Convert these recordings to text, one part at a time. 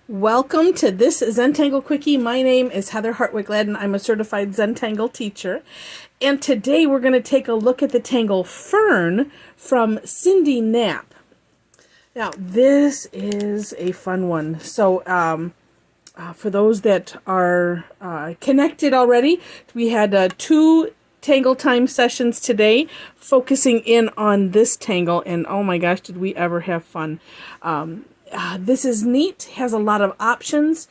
Welcome to this Zentangle Quickie. My name is Heather Hartwick Gladden. I'm a certified Zentangle teacher. And today we're going to take a look at the tangle Fern from Cindy Knapp. Now, this is a fun one. So, for those that are connected already, we had two tangle time sessions today focusing in on this tangle. And oh my gosh, did we ever have fun. This is neat, has a lot of options,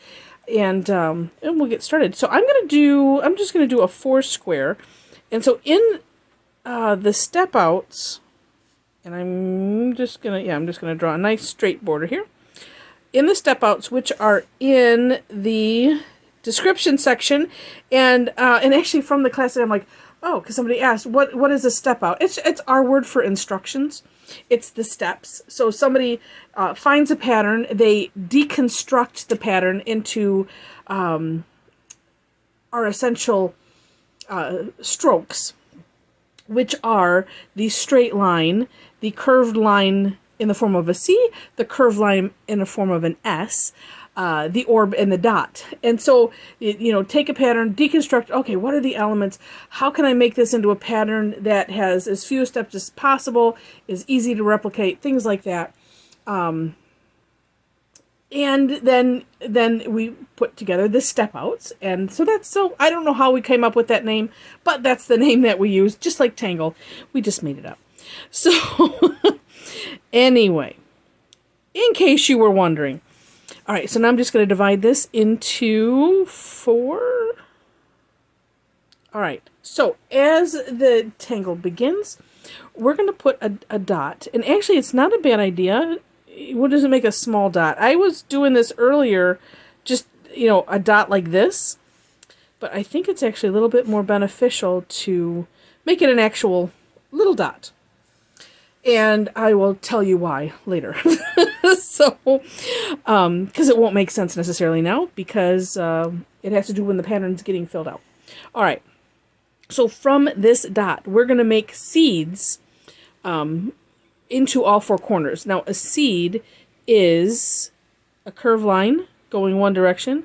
and we'll get started. So I'm just going to do a 4 square. And so in the step outs, and I'm just going to draw a nice straight border here. In the step outs, which are in the description section, and actually from the class, I'm like, oh, because somebody asked, what is a step out? It's our word for instructions. It's the steps. So somebody finds a pattern, they deconstruct the pattern into our essential strokes, which are the straight line, the curved line in the form of a C, the curved line in the form of an S, the orb and the dot. And so, take a pattern, deconstruct, okay, what are the elements? How can I make this into a pattern that has as few steps as possible, is easy to replicate, things like that. And then we put together the step outs. And so I don't know how we came up with that name, but that's the name that we use, just like Tangle. We just made it up. So anyway, in case you were wondering, all right, so now I'm just going to divide this into 4. All right, so as the tangle begins, we're going to put a dot. And actually, it's not a bad idea. What does it make a small dot? I was doing this earlier, just, a dot like this. But I think it's actually a little bit more beneficial to make it an actual little dot. And I will tell you why later. So, because it won't make sense necessarily now, because it has to do when the pattern's getting filled out. All right. So from this dot, we're going to make seeds into all 4 corners. Now, a seed is a curved line going one direction,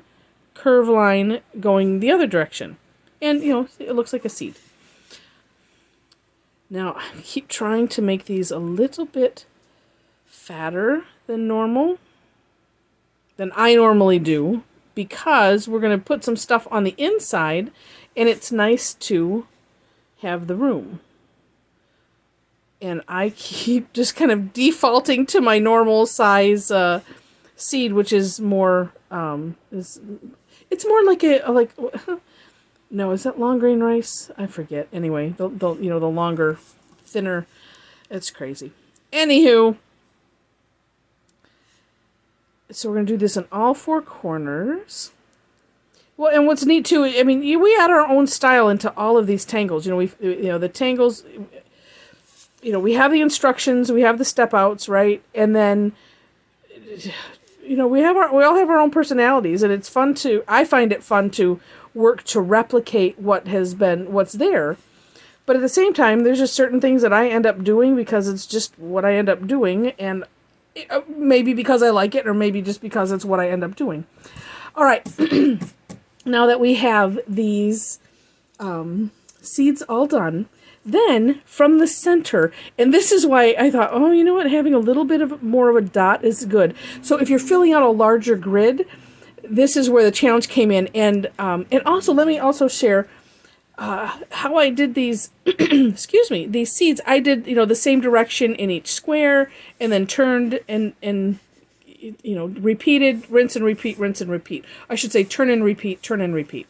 curved line going the other direction. And, it looks like a seed. Now, I keep trying to make these a little bit fatter than normal, than I normally do, because we're going to put some stuff on the inside, and it's nice to have the room. And I keep just kind of defaulting to my normal size seed, which is more, it's more like no, is that long grain rice? I forget. Anyway, the longer, thinner. It's crazy. Anywho, so we're going to do this in all 4 corners. Well, and what's neat too, I mean, we add our own style into all of these tangles. The tangles, we have the instructions, we have the step outs, right? And then, we all have our own personalities, and I find it fun to work to replicate what's there. But at the same time, there's just certain things that I end up doing because it's just what I end up doing, and maybe because I like it, or maybe just because it's what I end up doing. All right. Now that we have these seeds all done, then from the center, and this is why I thought, oh, you know what, having a little bit more of a dot is good. So if you're filling out a larger grid, this is where the challenge came in. And also, let me also share how I did these, excuse me, these seeds. I did, the same direction in each square, and then turned and repeated, rinse and repeat, rinse and repeat. I should say turn and repeat, turn and repeat.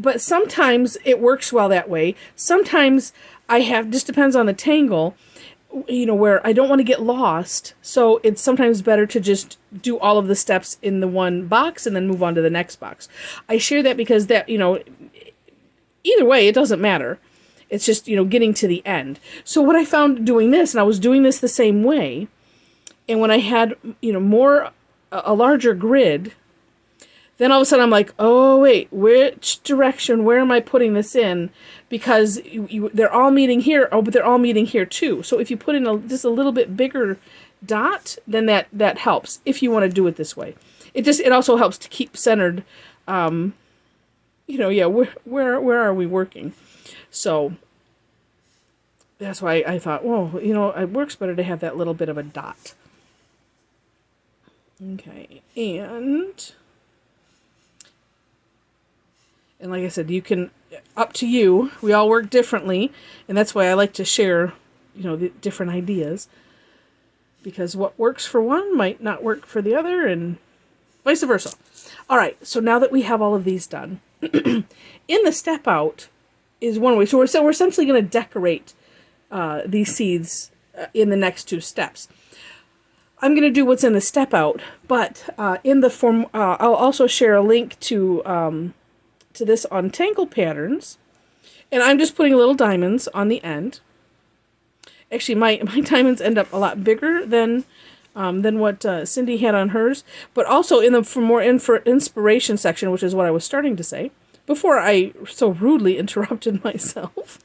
But sometimes it works well that way. Sometimes just depends on the tangle, where I don't want to get lost. So it's sometimes better to just do all of the steps in the one box and then move on to the next box. I share that because that, either way, it doesn't matter. It's just, getting to the end. So what I found doing this, and I was doing this the same way, and when I had, a larger grid, then all of a sudden I'm like, oh, wait, which direction, where am I putting this in? Because they're all meeting here, but they're all meeting here too. So if you put in just a little bit bigger dot, then that helps if you want to do it this way. It also helps to keep centered. Yeah, where are we working? So that's why I thought, well, it works better to have that little bit of a dot. Okay, and like I said, you can, up to you. We all work differently, and that's why I like to share, the different ideas, because what works for one might not work for the other, and vice versa. All right, so now that we have all of these done, in the step out is one way. So we're essentially going to decorate these seeds in the next two steps. I'm going to do what's in the step out, but in the form, I'll also share a link to this on Tangle Patterns, and I'm just putting little diamonds on the end. Actually, my diamonds end up a lot bigger than what Cindy had on hers, but also in the for more inspiration section, which is what I was starting to say before I so rudely interrupted myself.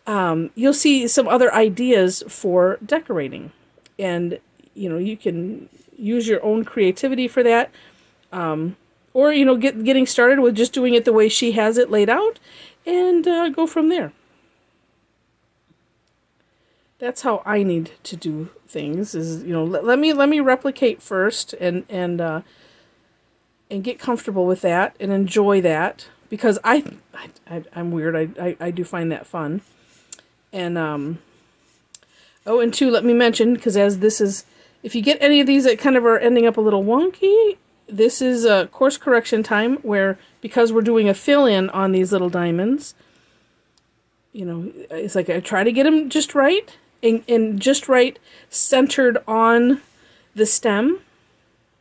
You'll see some other ideas for decorating, and you can use your own creativity for that, or getting started with just doing it the way she has it laid out, and go from there. That's how I need to do things. Is let me replicate first, and get comfortable with that and enjoy that, because I'm weird. I do find that fun. And and two, let me mention, because as this is, if you get any of these that kind of are ending up a little wonky, this is a course correction time where, because we're doing a fill-in on these little diamonds, it's like I try to get them just right, and just right centered on the stem,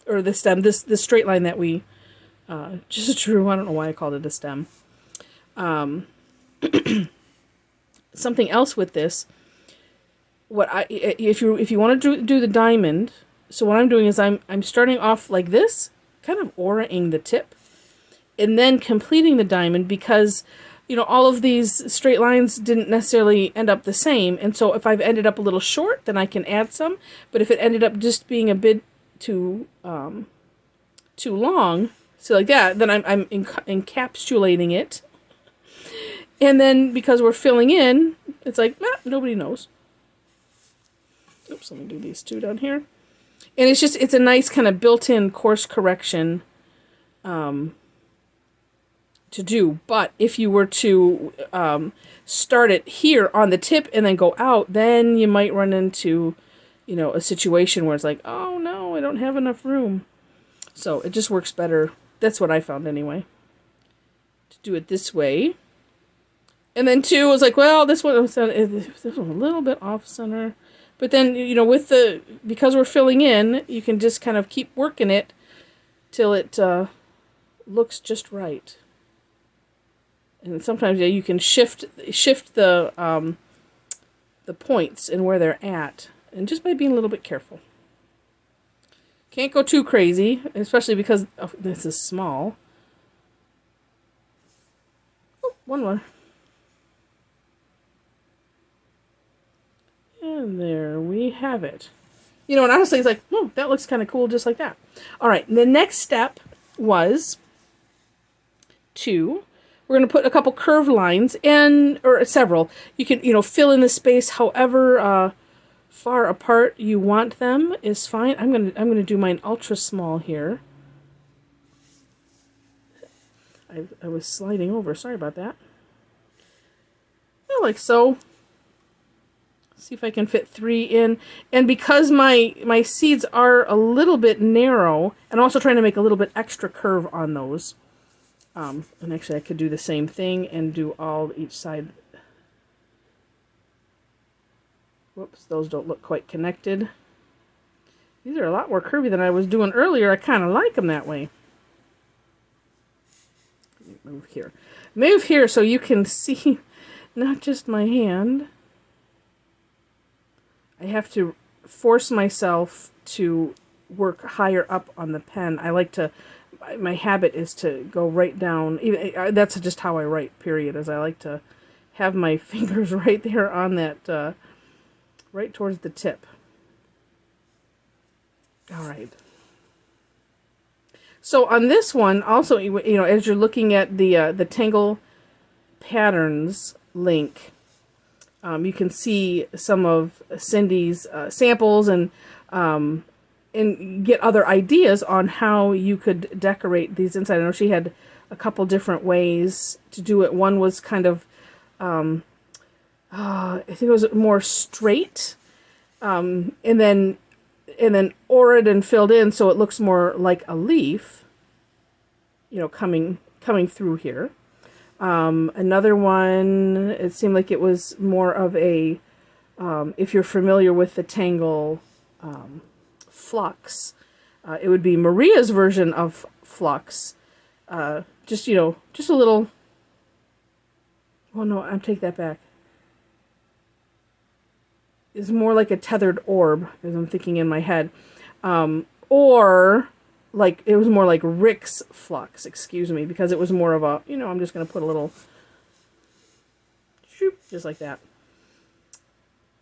or the straight line that we just drew. I don't know why I called it a stem. Something else with this, if you want to do the diamond, so what I'm doing is I'm starting off like this, kind of auraing the tip, and then completing the diamond, because all of these straight lines didn't necessarily end up the same, and so if I've ended up a little short, then I can add some, but if it ended up just being a bit too long, so like that, then I'm encapsulating it, and then because we're filling in, it's like, nobody knows. Oops, let me do these two down here. And it's a nice kind of built-in course correction to do. But if you were to start it here on the tip and then go out, then you might run into, a situation where it's like, oh no, I don't have enough room. So it just works better. That's what I found anyway, to do it this way. And then two was like, well, this one was a little bit off center. But then, because we're filling in, you can just kind of keep working it till it looks just right. And sometimes you can shift the points and where they're at, and just by being a little bit careful. Can't go too crazy, especially because this is small. Oh, one more. And there we have it. And honestly, it's like, that looks kind of cool just like that. All right, the next step was we're going to put a couple curved lines, or several. You can, fill in the space however far apart you want them is fine. I'm going to do mine ultra small here. I was sliding over. Sorry about that. Like so. See if I can fit 3 in. And because my seeds are a little bit narrow, and also trying to make a little bit extra curve on those. And actually I could do the same thing and do each side. Whoops, those don't look quite connected. These are a lot more curvy than I was doing earlier. I kind of like them that way. Move here. Move here so you can see not just my hand. I have to force myself to work higher up on the pen. My habit is to go right down. That's just how I write, period, is I like to have my fingers right there on that, right towards the tip. All right. So on this one, also, as you're looking at the Tangle Patterns link, you can see some of Cindy's samples and get other ideas on how you could decorate these inside. I know she had a couple different ways to do it. One was kind of, I think it was more straight, and then ored and filled in so it looks more like a leaf, coming through here. Another one, it seemed like it was more of a, if you're familiar with the Tangle Flux, it would be Maria's version of Flux. Just a little, oh no, I'll take that back. It's more like a tethered orb, as I'm thinking in my head. Or like, it was more like Rick's Flux, excuse me, because it was more of a, I'm just going to put a little, shoop, just like that.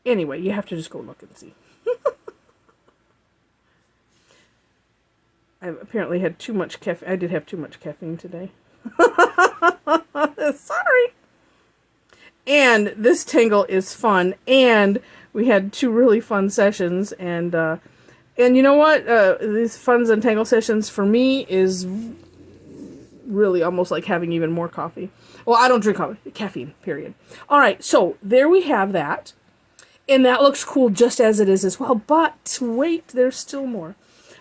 Anyway, you have to just go look and see. I apparently had too much caffeine. I did have too much caffeine today. Sorry. And this tangle is fun, and we had 2 really fun sessions, and you know what? These fun Zentangle sessions for me is really almost like having even more coffee. Well, I don't drink coffee, caffeine, period. All right, so there we have that, and that looks cool just as it is as well, but wait, there's still more.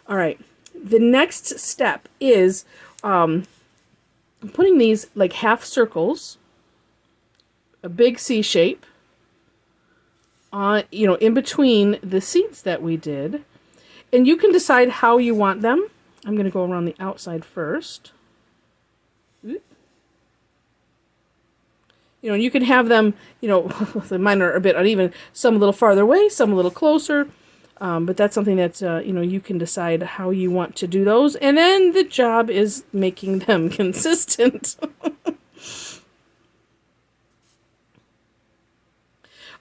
All right, the next step is putting these like half circles, a big C shape, on, in between the seeds that we did. And you can decide how you want them. I'm going to go around the outside first. You can have them, mine are a bit uneven, some a little farther away, some a little closer. But that's something that, you can decide how you want to do those. And then the job is making them consistent.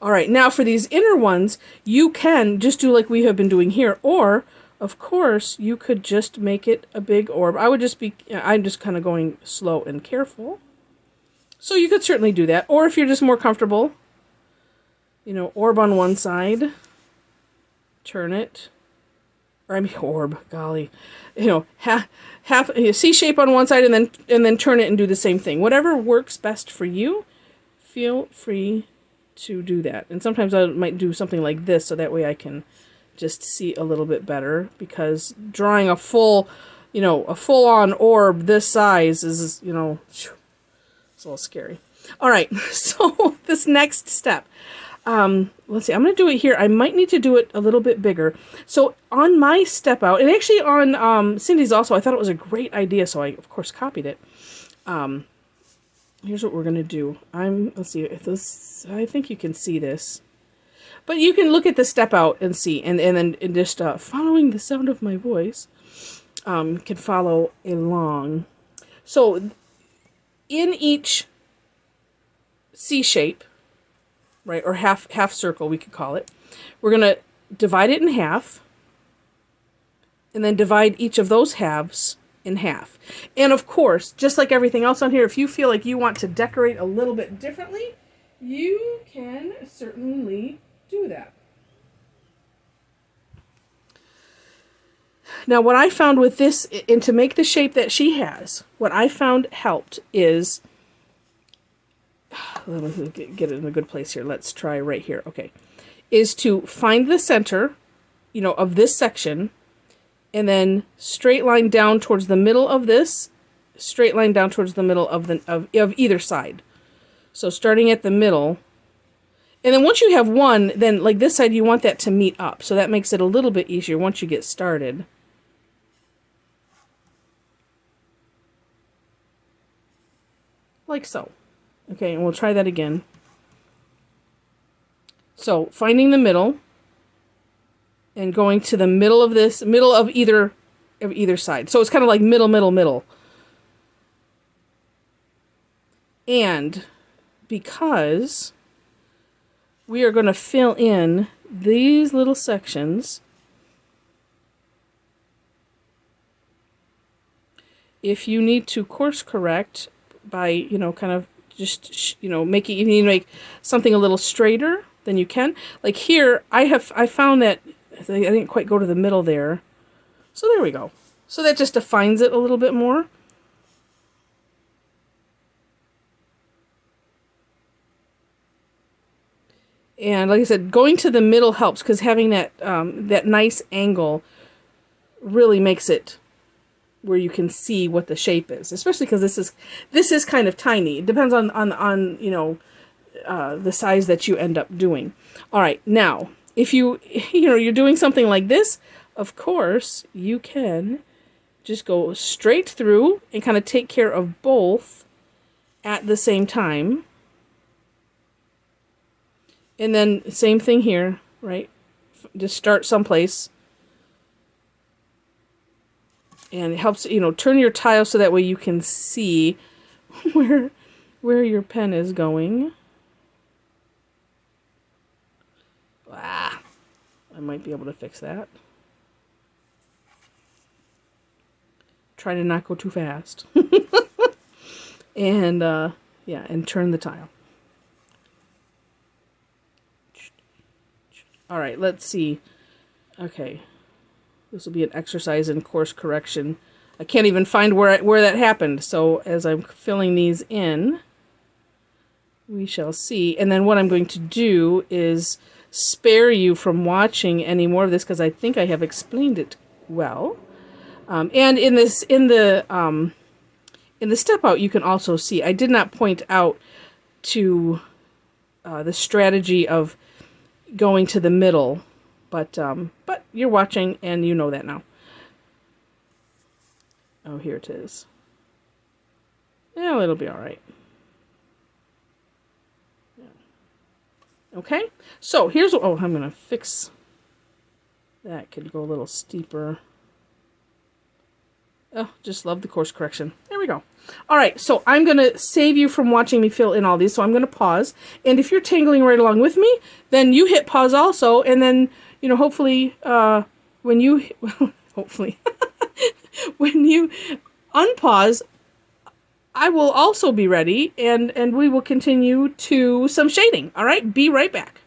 All right, now for these inner ones, you can just do like we have been doing here, or, of course, you could just make it a big orb. I'm just kind of going slow and careful. So you could certainly do that. Or if you're just more comfortable, orb on one side, turn it, orb, golly, half C shape on one side, and then turn it and do the same thing. Whatever works best for you, feel free to do that. And sometimes I might do something like this so that way I can just see a little bit better, because drawing a full-on orb this size is, it's a little scary. All right, so this next step, let's see, I'm going to do it here. I might need to do it a little bit bigger. So on my step out, and actually on Cindy's also, I thought it was a great idea, so I, of course, copied it. Here's what we're going to do. Let's see if this, I think you can see this. But you can look at the step out and see, and then just following the sound of my voice, can follow along. So in each C shape, right, or half circle we could call it, we're going to divide it in half, and then divide each of those halves in half. And of course, just like everything else on here, if you feel like you want to decorate a little bit differently, you can certainly do that. Now, what I found with this, and to make the shape that she has, what I found helped is, let me get it in a good place here. Let's try right here. Okay. Is to find the center, of this section, and then straight line down towards the middle of this, straight line down towards the middle of either side. So starting at the middle, and then once you have one, then like this side, you want that to meet up. So that makes it a little bit easier once you get started. Like so. Okay, and we'll try that again. So finding the middle, and going to the middle of this, middle of either side. So it's kind of like middle. And because we are going to fill in these little sections, if you need to course correct by, you know, kind of just, you know, making, if you need to make something a little straighter, then you can. Like here, I found that I didn't quite go to the middle there. So there we go. So that just defines it a little bit more. And like I said, going to the middle helps because having that that nice angle really makes it where you can see what the shape is. Especially because this is kind of tiny. It depends on you know, the size that you end up doing. All right, now if you're doing something like this, of course you can just go straight through and kind of take care of both at the same time. And then same thing here, right? Just start someplace. And it helps, you know, turn your tile so that way you can see where your pen is going. Ah, I might be able to fix that. Try to not go too fast. And, yeah, and turn the tile. All right, let's see. Okay, this will be an exercise in course correction. I can't even find where that happened. So as I'm filling these in, we shall see. And then what I'm going to do is spare you from watching any more of this because I think I have explained it well. And in the step out, you can also see I did not point out to the strategy of going to the middle, but you're watching and you know that now. Oh, here it is. Yeah, it'll be all right. Yeah. Okay, so here's what, oh, I'm gonna fix that. Could go a little steeper. Oh, just love the course correction. There we go. All right, so I'm going to save you from watching me fill in all these, so I'm going to pause. And if you're tangling right along with me, then you hit pause also, and then, you know, hopefully, when you, hopefully, when you unpause, I will also be ready, and we will continue to some shading. All right, be right back.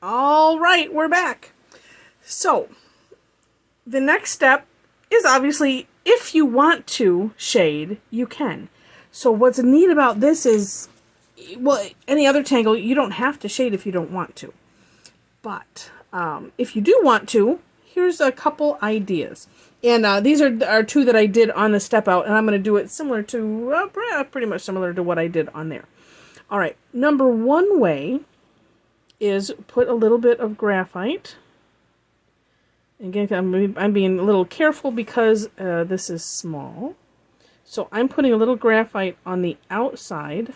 All right, we're back. So, the next step is obviously, if you want to shade, you can. So what's neat about this is, well, any other tangle, you don't have to shade if you don't want to. But if you do want to, here's a couple ideas. And these are two that I did on the step out, and I'm going to do it similar to, pretty much similar to what I did on there. All right, number one way is put a little bit of graphite. Again, I'm being a little careful because this is small. So I'm putting a little graphite on the outside.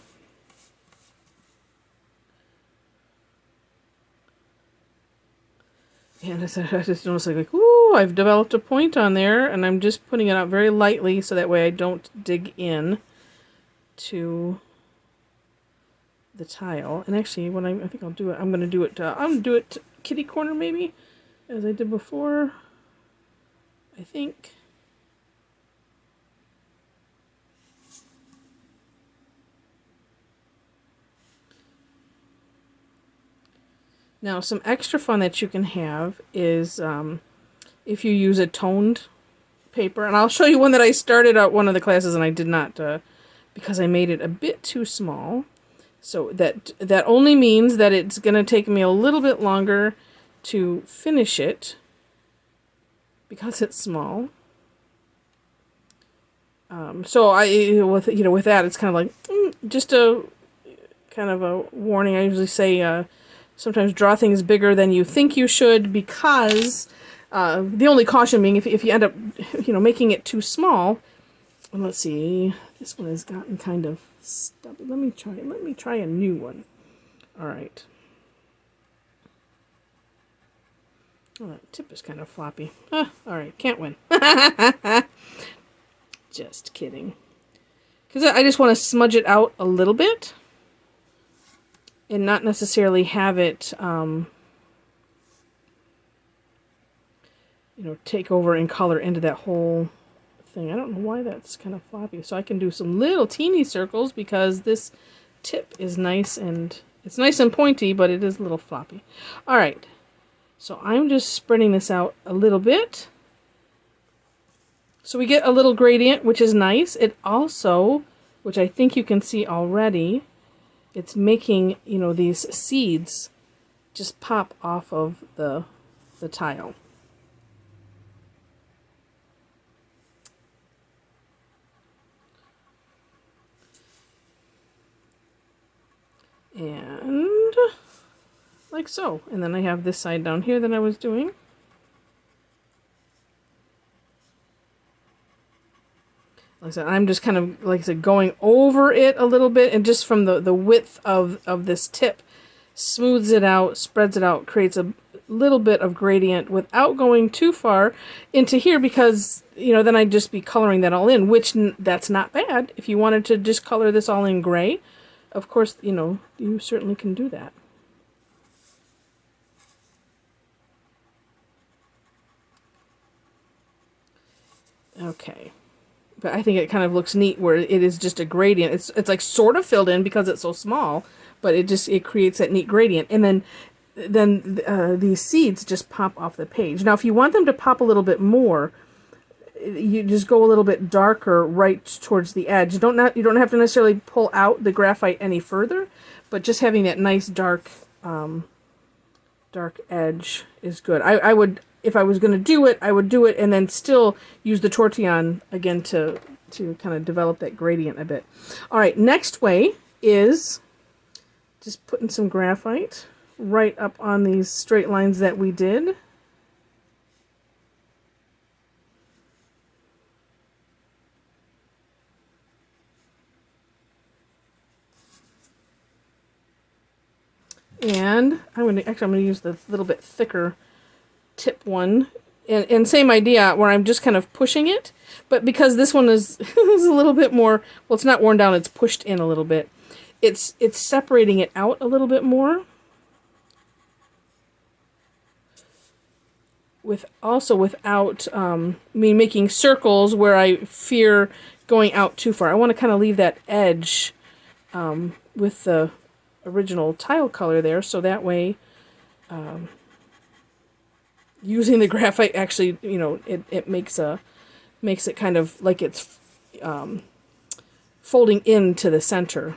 And I just noticed like, ooh, I've developed a point on there, and I'm just putting it out very lightly so that way I don't dig in to the tile. And actually, what I think I'll do it, I'm going to do it kitty corner maybe, as I did before, I think. Now, some extra fun that you can have is if you use a toned paper, and I'll show you one that I started out one of the classes and I did not, because I made it a bit too small. So that only means that it's going to take me a little bit longer to finish it because it's small. So with that, it's kind of like just a kind of a warning. I usually say sometimes draw things bigger than you think you should, because the only caution being if you end up making it too small. And let's see, this one has gotten kind of stubby. Let me try a new one. All right. Oh, that tip is kind of floppy. All right, can't win. Just kidding. Because I just want to smudge it out a little bit and not necessarily have it, take over and color into that whole thing. I don't know why that's kind of floppy. So I can do some little teeny circles because this tip is nice and it's nice and pointy, but it is a little floppy. All right. So I'm just spreading this out a little bit. So we get a little gradient, which is nice. It also, which I think you can see already, it's making, you know, these seeds just pop off of the tile. And like so. And then I have this side down here that I was doing. Like I said, I'm just kind of, like I said, going over it a little bit, and just from the width of this tip, smooths it out, spreads it out, creates a little bit of gradient without going too far into here, because, you know, then I'd just be coloring that all in, which that's not bad. If you wanted to just color this all in gray, of course, you know, you certainly can do that. Okay. But I think it kind of looks neat where it is just a gradient. It's like sort of filled in because it's so small, but it creates that neat gradient. And then these seeds just pop off the page. Now, if you want them to pop a little bit more, you just go a little bit darker right towards the edge. You don't have to necessarily pull out the graphite any further, but just having that nice dark edge is good. I would, if I was going to do it, I would do it and then still use the tortillon again to kind of develop that gradient a bit. All right, next way is just putting some graphite right up on these straight lines that we did. And I'm going to use the little bit thicker tip one, and same idea where I'm just kind of pushing it, but because this one is is a little bit more, well, it's not worn down, it's pushed in a little bit. It's separating it out a little bit more, without me making circles where I fear going out too far. I want to kind of leave that edge with the original tile color there, so that way using the graphite actually, you know, it makes it kind of like it's folding into the center,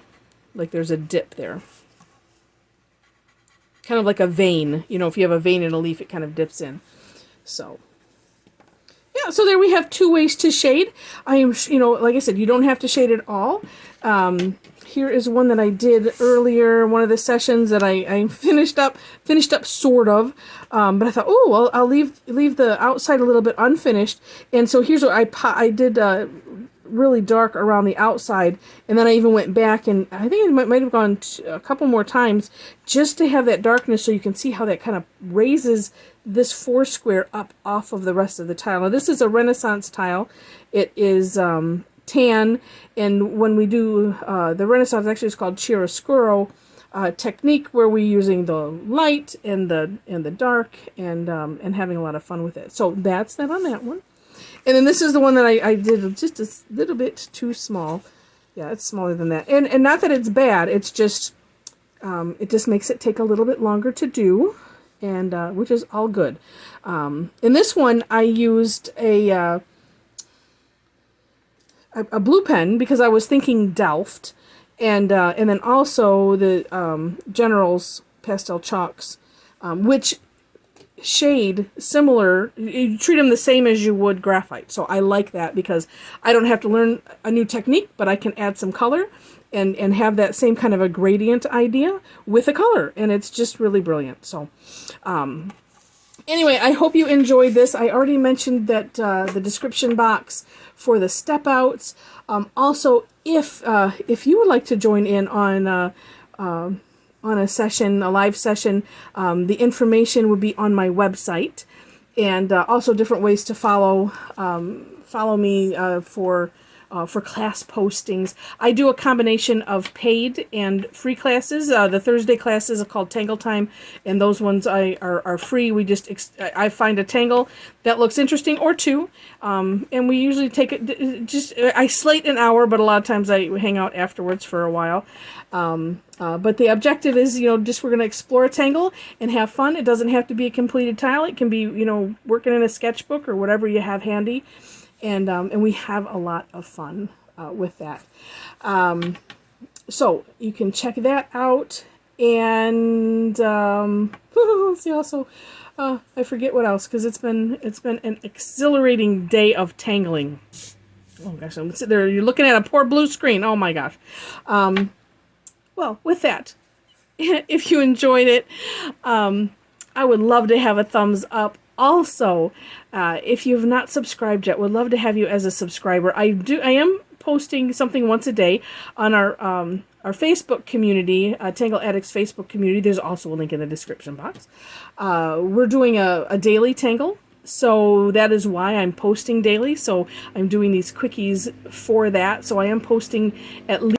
like there's a dip there, kind of like a vein. You know, if you have a vein in a leaf, it kind of dips in. So yeah, so there we have two ways to shade. I am, you know, like I said, you don't have to shade it all. Here is one that I did earlier, one of the sessions that I finished up sort of, but I thought, oh, well, I'll leave the outside a little bit unfinished, and so here's what I did really dark around the outside, and then I even went back, and I think it might have gone a couple more times just to have that darkness, so you can see how that kind of raises this four square up off of the rest of the tile. Now, this is a Renaissance tile. It is tan, and when we do the Renaissance, actually it's called chiaroscuro technique, where we're using the light and the dark, and having a lot of fun with it. So that's that on that one. And then this is the one that I did just a little bit too small. Yeah, it's smaller than that. And not that it's bad, it's just it just makes it take a little bit longer to do, and which is all good. In this one, I used a blue pen because I was thinking Delft, and then also the General's pastel chalks, which shade similar. You treat them the same as you would graphite. So I like that because I don't have to learn a new technique, but I can add some color and have that same kind of a gradient idea with a color, and it's just really brilliant. So anyway, I hope you enjoyed this. I already mentioned that the description box for the step outs. Also, if you would like to join in on a session, a live session, the information would be on my website, and also different ways to follow me for for class postings. I do a combination of paid and free classes. The Thursday classes are called Tangle Time, and those ones are free. We just I find a tangle that looks interesting or two, and we usually take it. I slate an hour, but a lot of times I hang out afterwards for a while. But the objective is, just we're going to explore a tangle and have fun. It doesn't have to be a completed tile. It can be, working in a sketchbook or whatever you have handy. And we have a lot of fun with that. So you can check that out. And let's see also, I forget what else, because it's been an exhilarating day of tangling. Oh gosh, I'm sitting there. You're looking at a poor blue screen. Oh my gosh. Well, with that, if you enjoyed it, I would love to have a thumbs up. Also, if you have not subscribed yet, would love to have you as a subscriber. I am posting something once a day on our Facebook community, Tangle Addicts Facebook community. There's also a link in the description box. We're doing a daily tangle. So that is why I'm posting daily. So I'm doing these quickies for that. So I am posting at least